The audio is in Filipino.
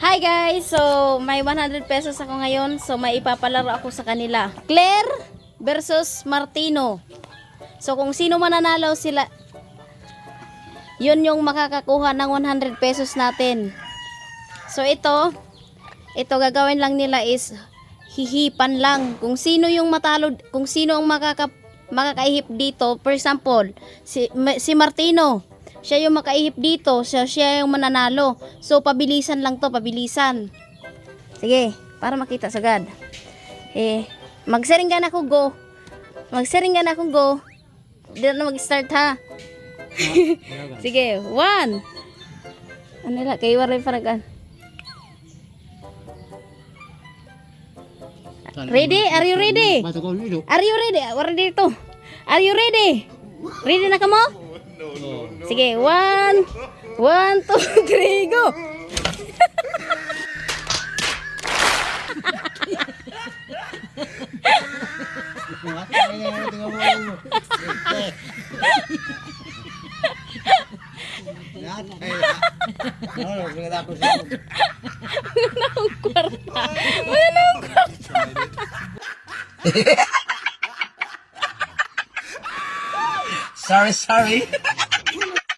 Hi guys! So, may 100 pesos ako ngayon. So, may ipapalaro ako sa kanila. Claire versus Martino. So, kung sino mananalo sila, yun yung makakakuha ng 100 pesos natin. So, ito gagawin lang nila is hihipan lang. Kung sino yung matalo, kung sino ang makakaihip dito. For example, si Martino. Siya yung makaihip dito, siya yung mananalo. So, pabilisan lang to, pabilisan. Sige, para makita sagad. Magsaringan ako, go. Magsaringan ako, go. Hindi na mag-start, ha? Sige, 1. Ano nila, kayo waray paragan. Ready? Are you ready? Are you ready? Ready to. Are you ready? Ready na ka mo? Sige, 1, 2, 3, go! Sorry.